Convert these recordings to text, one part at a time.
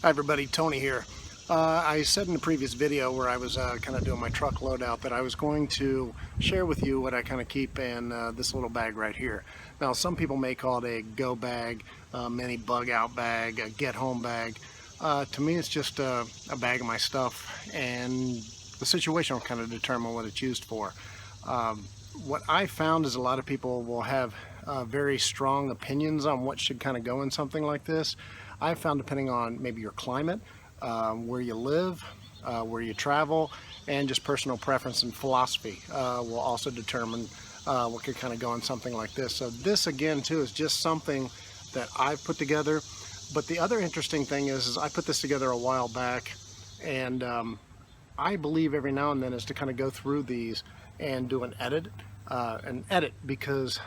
Hi everybody, Tony here. I said in the previous video where I was kind of doing my truck loadout that I was going to share with you what I kind of keep in this little bag right here. Now some people may call it a go bag, mini bug out bag, a get home bag. To me it's just a bag of my stuff, and the situation will kind of determine what it's used for. What I found is a lot of people will have very strong opinions on what should kind of go in something like this. I've found depending on maybe your climate, where you live, where you travel, and just personal preference and philosophy will also determine what could kind of go in something like this. So this again too is just something that I've put together. But the other interesting thing is I put this together a while back, and I believe every now and then is to kind of go through these and do an edit because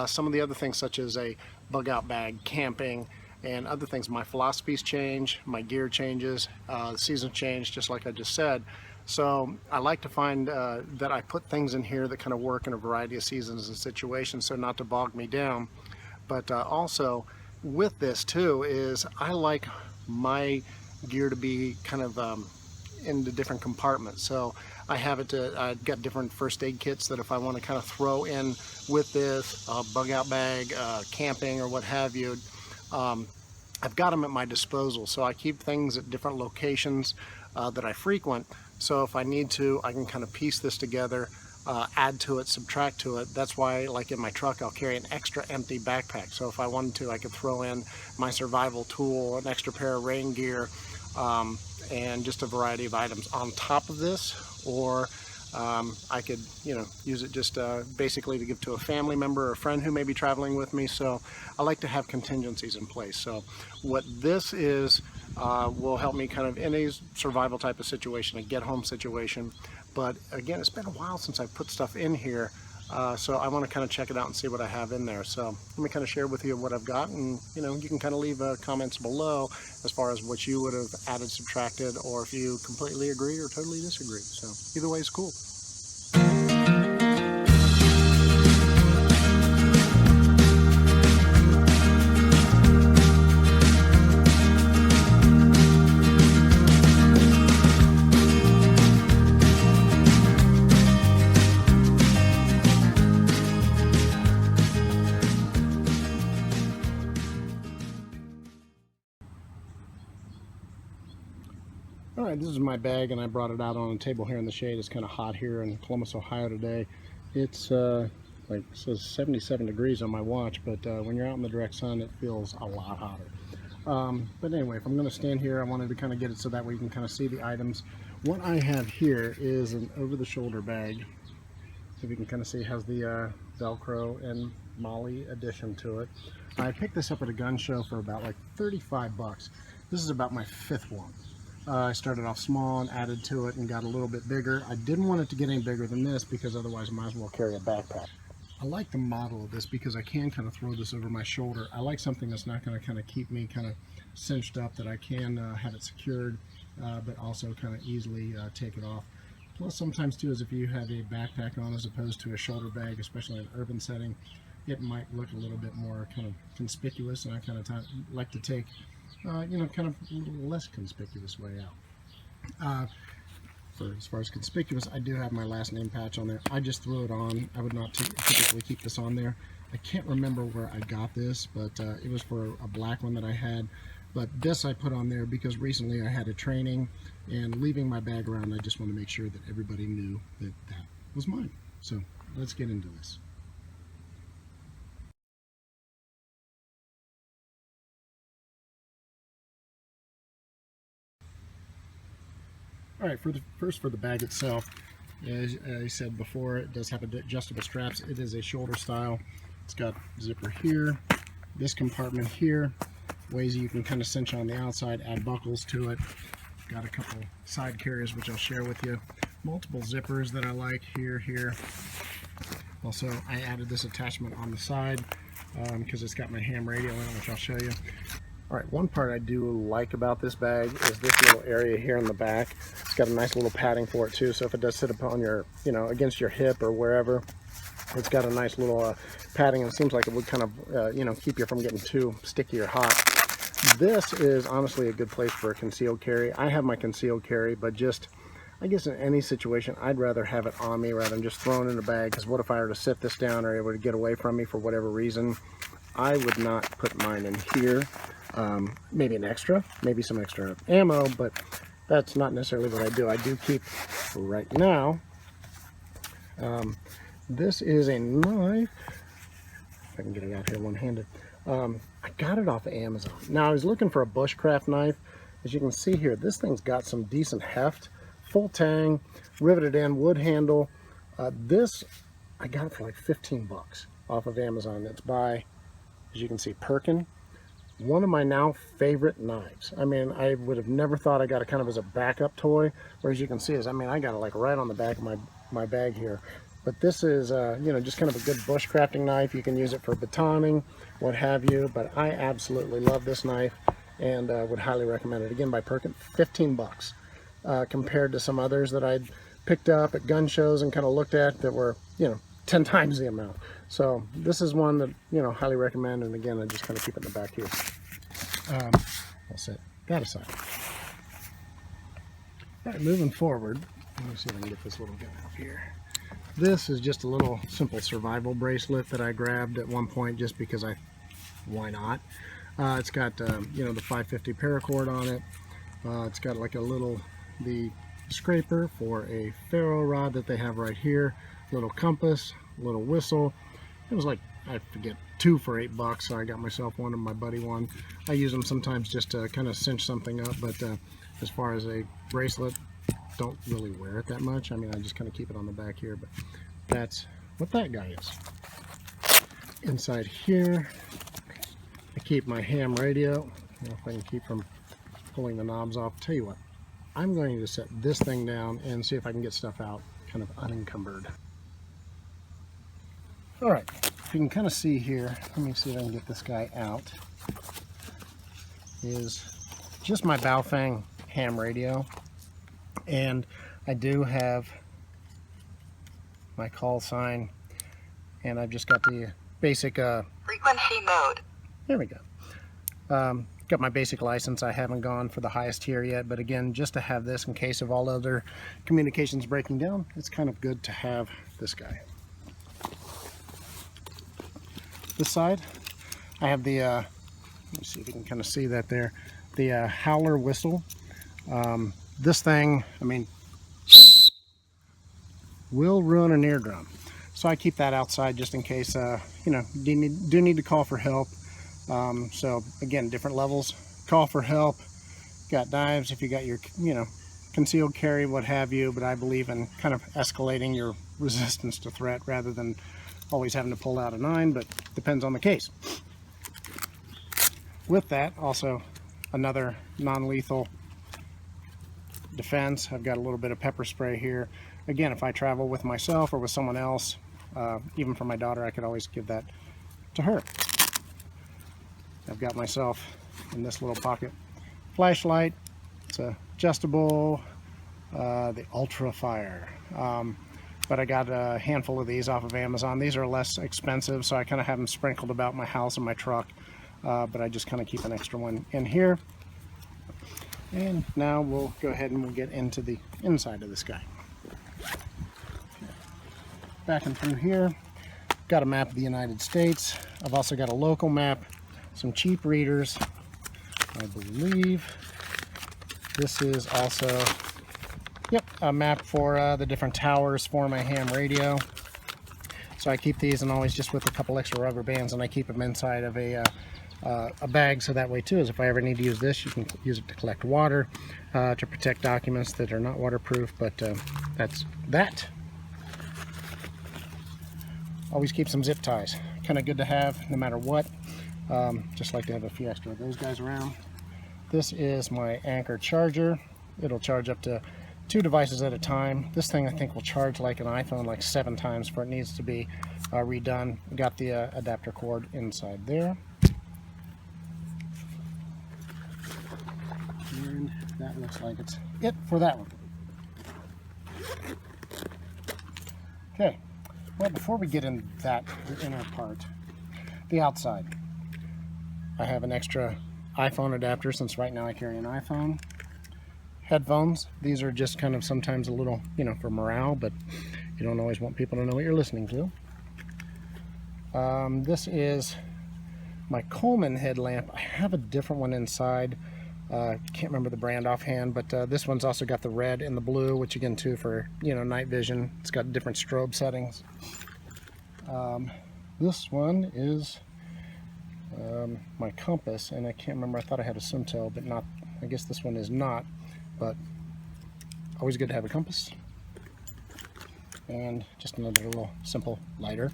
some of the other things such as a bug out bag, camping, and other things, my philosophies change, my gear changes, seasons change, just like I just said. So I like to find that I put things in here that kind of work in a variety of seasons and situations, so not to bog me down. But also with this too is I like my gear to be kind of in the different compartments. So I have it to, I've got different first aid kits that if I want to kind of throw in with this bug out bag, camping or what have you, I've got them at my disposal. So I keep things at different locations that I frequent. So if I need to, I can kind of piece this together, add to it, subtract to it. That's why, like in my truck, I'll carry an extra empty backpack. So if I wanted to, I could throw in my survival tool, an extra pair of rain gear, and just a variety of items on top of this. Or I could, use it just basically to give to a family member or a friend who may be traveling with me. So I like to have contingencies in place. So what this is will help me kind of in a survival type of situation, a get home situation. But again, it's been a while since I put stuff in here. So I want to kind of check it out and see what I have in there. So let me kind of share with you what I've got, and you can kind of leave comments below as far as what you would have added, subtracted, or if you completely agree or totally disagree. So either way is cool. Alright, this is my bag, and I brought it out on a table here in the shade. It's kind of hot here in Columbus, Ohio today. It's like it says 77 degrees on my watch, but when you're out in the direct sun it feels a lot hotter. But anyway, if I'm going to stand here, I wanted to kind of get it so that way you can kind of see the items. What I have here is an over-the-shoulder bag. So if you can kind of see, it has the Velcro and Molly addition to it. I picked this up at a gun show for about like 35 bucks. This is about my fifth one. I started off small and added to it and got a little bit bigger. I didn't want it to get any bigger than this because otherwise I might as well carry a backpack. I like the model of this because I can kind of throw this over my shoulder. I like something that's not going to kind of keep me kind of cinched up, that I can have it secured, but also kind of easily take it off. Plus sometimes too is if you have a backpack on as opposed to a shoulder bag, especially in an urban setting, it might look a little bit more kind of conspicuous, and I kind of like to take kind of a little less conspicuous way out. As far as conspicuous, I do have my last name patch on there. I just threw it on. I would not typically keep this on there. I can't remember where I got this, but it was for a black one that I had. But this I put on there because recently I had a training, and leaving my bag around, I just want to make sure that everybody knew that that was mine. So let's get into this. Alright, for the bag itself, as I said before, it does have adjustable straps. It is a shoulder style. It's got zipper here, this compartment here, ways you can kind of cinch on the outside, add buckles to it. Got a couple side carriers which I'll share with you. Multiple zippers that I like here. Also, I added this attachment on the side because it's got my ham radio in it, which I'll show you. Alright, one part I do like about this bag is this little area here in the back. It's got a nice little padding for it too, so if it does sit upon your, against your hip or wherever, it's got a nice little padding, and it seems like it would kind of, keep you from getting too sticky or hot. This is honestly a good place for a concealed carry. I have my concealed carry, but just, I guess in any situation, I'd rather have it on me rather than just thrown in a bag, because what if I were to sit this down or able to get away from me for whatever reason? I would not put mine in here. Maybe an extra, maybe some extra ammo, but that's not necessarily what I do. I do keep, right now, this is a knife. If I can get it out here one-handed. I got it off of Amazon. Now, I was looking for a Bushcraft knife. As you can see here, this thing's got some decent heft. Full tang, riveted in, wood handle. This, I got it for like 15 bucks off of Amazon. It's by, as you can see, Perkin. One of my now favorite knives. I mean, I would have never thought I got it kind of as a backup toy. Whereas you can see, I mean, I got it like right on the back of my bag here. But this is, you know, just kind of a good bushcrafting knife. You can use it for batoning, what have you. But I absolutely love this knife and would highly recommend it. Again, by Perkin, 15 bucks. Compared to some others that I'd picked up at gun shows and kind of looked at that were, you know, 10 times the amount. So this is one that, you know, highly recommend. And again, I just kind of keep it in the back here. I'll set that aside. All right, moving forward, let me see if I can get this little guy out here. This is just a little simple survival bracelet that I grabbed at one point just because why not? It's got, you know, the 550 paracord on it. It's got like the scraper for a ferro rod that they have right here. Little compass, little whistle. It was like, I forget, 2 for $8, so I got myself one and my buddy one. I use them sometimes just to kind of cinch something up, but as far as a bracelet, don't really wear it that much. I mean, I just kind of keep it on the back here, but that's what that guy is. Inside here, I keep my ham radio. I don't know if I can keep from pulling the knobs off. Tell you what, I'm going to set this thing down and see if I can get stuff out kind of unencumbered. All right, if you can kind of see here, let me see if I can get this guy out, is just my Baofeng ham radio. And I do have my call sign, and I've just got the basic frequency mode. There we go. Got my basic license. I haven't gone for the highest tier yet, but again, just to have this in case of all other communications breaking down, it's kind of good to have this guy. This side, I have the let me see if you can kind of see that there, the Howler Whistle. This thing, I mean, will ruin an eardrum. So I keep that outside just in case, you know, do need to call for help. So again, different levels, call for help. Got knives if you got your, you know, concealed carry, what have you, but I believe in kind of escalating your resistance to threat rather than always having to pull out a 9, but depends on the case. With that, also another non-lethal defense. I've got a little bit of pepper spray here. Again, if I travel with myself or with someone else, even for my daughter, I could always give that to her. I've got myself in this little pocket flashlight. It's adjustable, the Ultra Fire. But I got a handful of these off of Amazon. These are less expensive, so I kind of have them sprinkled about my house and my truck. But I just kind of keep an extra one in here. And now we'll go ahead and we'll get into the inside of this guy. Back and through here, got a map of the United States. I've also got a local map, some cheap readers. I believe this is also, yep, a map for the different towers for my ham radio. So I keep these and always just with a couple extra rubber bands, and I keep them inside of a bag, so that way too, is if I ever need to use this, you can use it to collect water, to protect documents that are not waterproof, but that's that. Always keep some zip ties, kind of good to have no matter what. Just like to have a few extra of those guys around. This is my Anker charger. It'll charge up to 2 devices at a time. This thing I think will charge like an iPhone like 7 times before it needs to be redone. Got the adapter cord inside there. And that looks like it's it for that one. Okay, well, before we get into that, the inner part, the outside, I have an extra iPhone adapter, since right now I carry an iPhone. Headphones. These are just kind of sometimes a little, you know, for morale, but you don't always want people to know what you're listening to. This is my Coleman headlamp. I have a different one inside. Can't remember the brand offhand, but this one's also got the red and the blue, which again too for, you know, night vision. It's got different strobe settings. This one is my compass, and I can't remember. I thought I had a Sunto, but not. I guess this one is not. But always good to have a compass. And just another little simple lighter.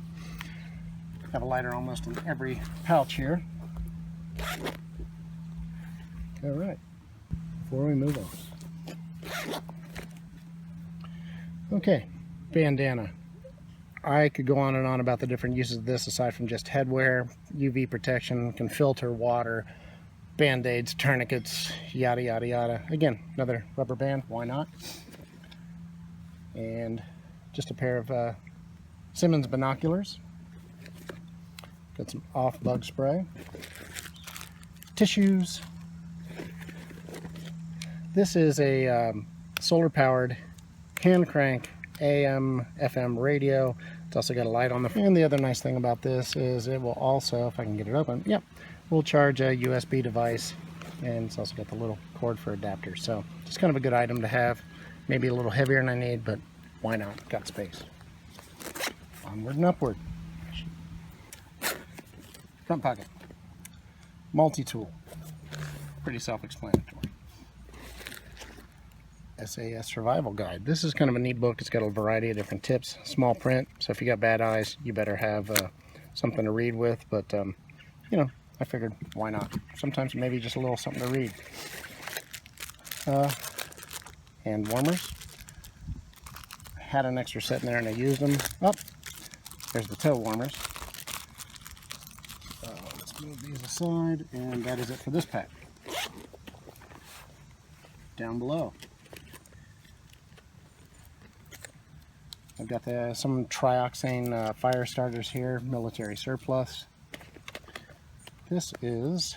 Have a lighter almost in every pouch here. All right, before we move on. Okay, bandana. I could go on and on about the different uses of this aside from just headwear, UV protection, can filter water, band-aids, tourniquets, yada yada yada. Again, another rubber band, why not? And just a pair of Simmons binoculars. Got some off bug spray. Tissues. This is a solar powered hand crank AM FM radio. It's also got a light on the front. And the other nice thing about this is it will also, if I can get it open, yep, will charge a USB device, and it's also got the little cord for adapter. So just kind of a good item to have. Maybe a little heavier than I need, but why not? Got space. Onward and upward. Front pocket. Multi-tool. Pretty self-explanatory. SAS Survival Guide. This is kind of a neat book. It's got a variety of different tips. Small print, so if you got bad eyes, you better have something to read with. But, you know, I figured, why not? Sometimes maybe just a little something to read. Hand warmers. Had an extra set in there and I used them. Oh, there's the toe warmers. Let's move these aside, and that is it for this pack. Down below, I've got some Trioxane fire starters here, military surplus. This is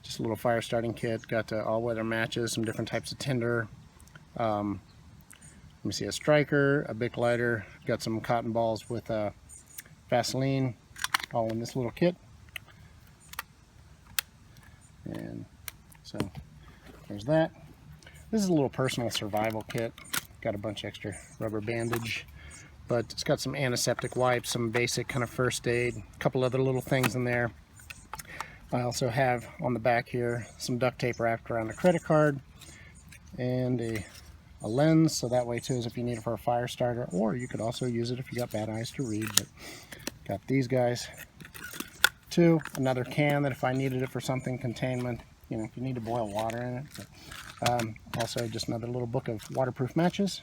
just a little fire starting kit. Got all-weather matches, some different types of tinder. Let me see, a striker, a Bic lighter. Got some cotton balls with Vaseline, all in this little kit. And so there's that. This is a little personal survival kit. Got a bunch of extra rubber bandage, but it's got some antiseptic wipes, some basic kind of first aid, a couple other little things in there. I also have on the back here some duct tape wrapped around a credit card and a lens, so that way too is if you need it for a fire starter, or you could also use it if you got bad eyes to read. But got these guys too. Another can that if I needed it for something, containment, you know, if you need to boil water in it. But, also just another little book of waterproof matches.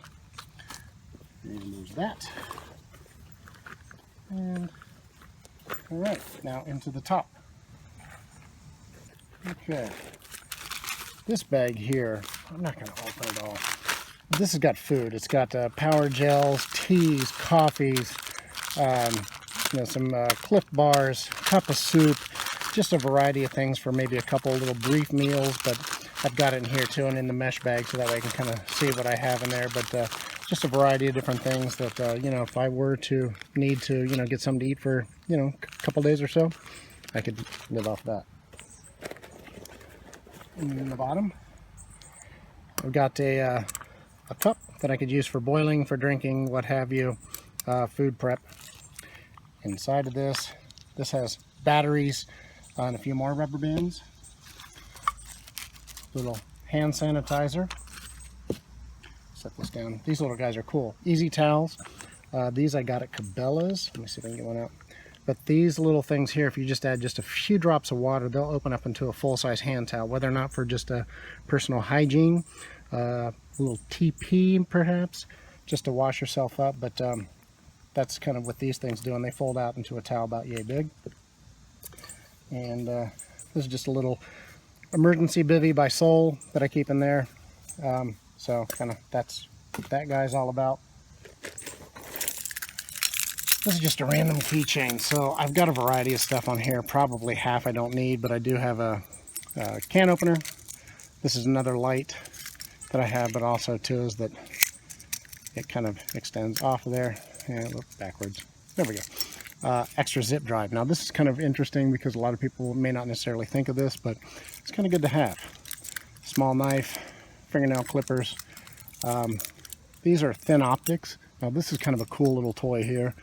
And there's that. And all right, now into the top. Okay, this bag here, I'm not going to open it all. This has got food. It's got power gels, teas, coffees, you know, some Cliff bars, cup of soup, just a variety of things for maybe a couple little brief meals. But I've got it in here too, and in the mesh bag, so that way I can kind of see what I have in there. But just a variety of different things that, you know, if I were to need to, you know, get something to eat for, you know, a couple days or so, I could live off that. And in the bottom, I've got a cup that I could use for boiling, for drinking, what have you, food prep. Inside of this has batteries and a few more rubber bands. Little hand sanitizer. Set this down. These little guys are cool. Easy towels. These I got at Cabela's. Let me see if I can get one out. But these little things here, if you just add just a few drops of water, they'll open up into a full-size hand towel, whether or not for just a personal hygiene, a little TP perhaps, just to wash yourself up. But that's kind of what these things do, and they fold out into a towel about yay big. And this is just a little emergency bivvy by Soul that I keep in there. So kind of that's what that guy's all about. This is just a random keychain. So I've got a variety of stuff on here. Probably half I don't need, but I do have a can opener. This is another light that I have, but also too is that it kind of extends off of there and look backwards. There we go. Extra zip drive. Now this is kind of interesting because a lot of people may not necessarily think of this, but it's kind of good to have. Small knife, fingernail clippers. These are thin optics. Now this is kind of a cool little toy here.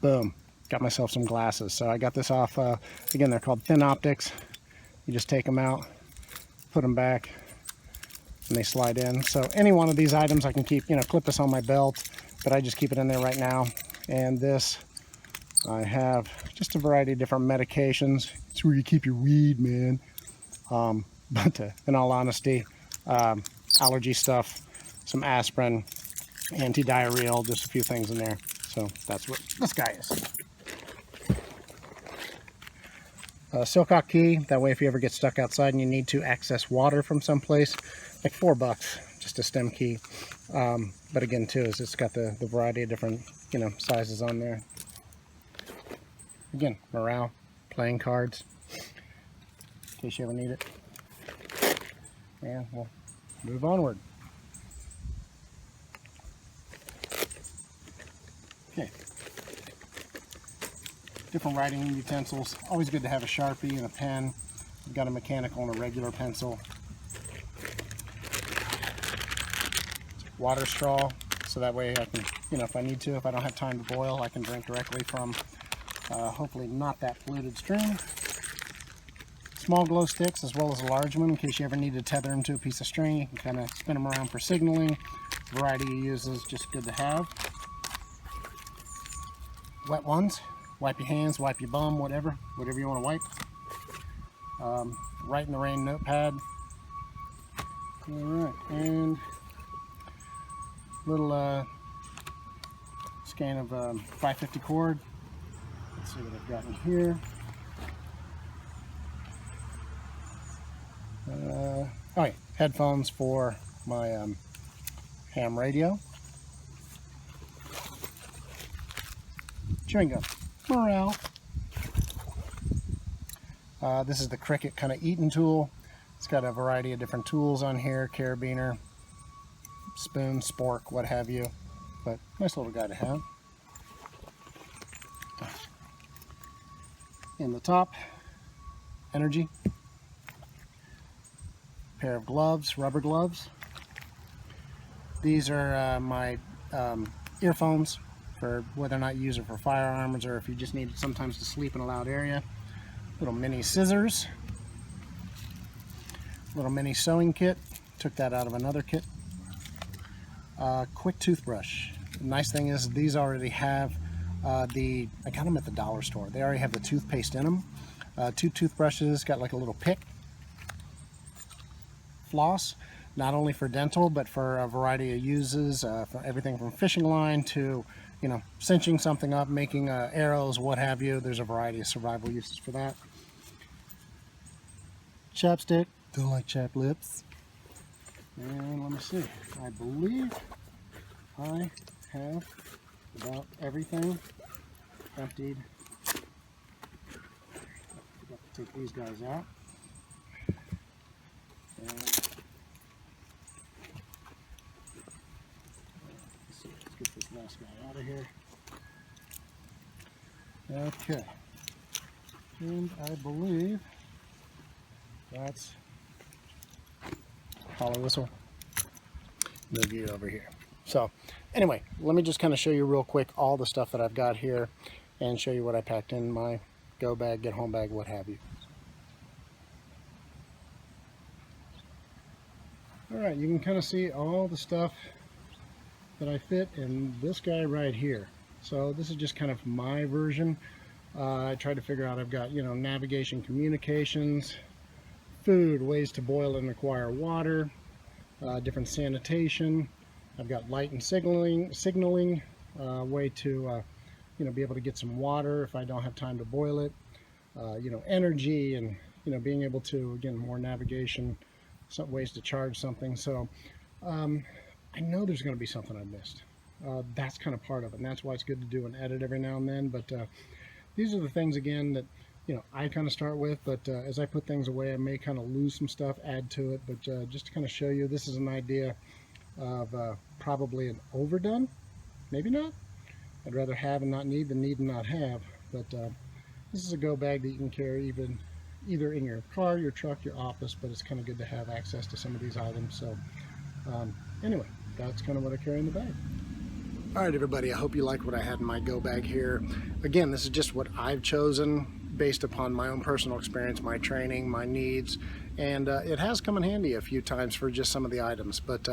Boom, got myself some glasses. So I got this off, again, they're called thin optics. You just take them out, put them back, and they slide in. So any one of these items I can keep, clip this on my belt, but I just keep it in there right now. And this, I have just a variety of different medications. It's where you keep your weed, man. But in all honesty, allergy stuff, some aspirin, anti-diarrheal, just a few things in there. So that's what this guy is. Silcock key, that way if you ever get stuck outside and you need to access water from someplace, like $4, just a stem key. But again too, is it's got the variety of different, sizes on there. Again, morale, playing cards, in case you ever need it. And we'll move onward. Okay. Different writing utensils. Always good to have a Sharpie and a pen. I've got a mechanical and a regular pencil. Water straw, so that way I can, if I need to, if I don't have time to boil, I can drink directly from hopefully not that polluted stream. Small glow sticks as well as a large one in case you ever need to tether them to a piece of string. You can kind of spin them around for signaling. Variety of uses, just good to have. Wet ones, wipe your hands, wipe your bum, whatever you want to wipe. Write in the Rain notepad. Alright, and little scan of 550 cord. Let's see what I've got in here. Oh yeah, headphones for my ham radio. Chewing gum. Morale. This is the Cricut kind of eating tool. It's got a variety of different tools on here, carabiner, spoon, spork, what have you. But nice little guy to have. In the top, energy. Pair of gloves, rubber gloves. These are my earphones for whether or not you use it for firearms or if you just need it sometimes to sleep in a loud area. Little mini scissors. Little mini sewing kit. Took that out of another kit. Quick toothbrush. The nice thing is these already have I got them at the dollar store. They already have the toothpaste in them. 2 toothbrushes, got like a little pick. Floss, not only for dental but for a variety of uses, for everything from fishing line to cinching something up, making arrows, what have you. There's a variety of survival uses for that. Chapstick, don't like chapped lips. And let me see, I believe I have about everything emptied. Forgot to take these guys out. And let's get this last guy out of here. Okay. And I believe that's Howler Whistle. Move you over here. So anyway, let me just kind of show you real quick all the stuff that I've got here and show you what I packed in my go bag, get home bag, what have you. Alright, you can kind of see all the stuff that I fit in this guy right here. So this is just kind of my version. I tried to figure out, I've got, navigation, communications, food, ways to boil and acquire water, different sanitation. I've got light and signaling, way to, be able to get some water if I don't have time to boil it. Energy and, being able to, again, more navigation, some ways to charge something. So I know there's going to be something I missed. that's kind of part of it, and that's why it's good to do an edit every now and then. But these are the things, again, that I kind of start with, but as I put things away, I may kind of lose some stuff, add to it. But just to kind of show you, this is an idea of probably an overdone, maybe not. I'd rather have and not need than need and not have. But this is a go bag that you can carry either in your car, your truck, your office, but it's kind of good to have access to some of these items. So anyway, that's kind of what I carry in the bag. All right, everybody, I hope you like what I had in my go bag here. Again, this is just what I've chosen based upon my own personal experience, my training, my needs, and it has come in handy a few times for just some of the items. But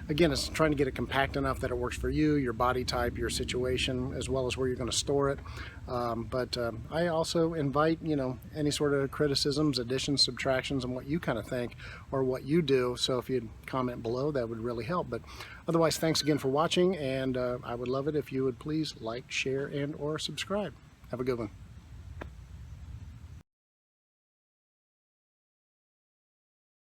again, it's trying to get it compact enough that it works for you, your body type, your situation, as well as where you're going to store it. But I also invite, any sort of criticisms, additions, subtractions, and what you kind of think or what you do. So if you'd comment below, that would really help. But otherwise, thanks again for watching, and I would love it if you would please like, share, and or subscribe. Have a good one.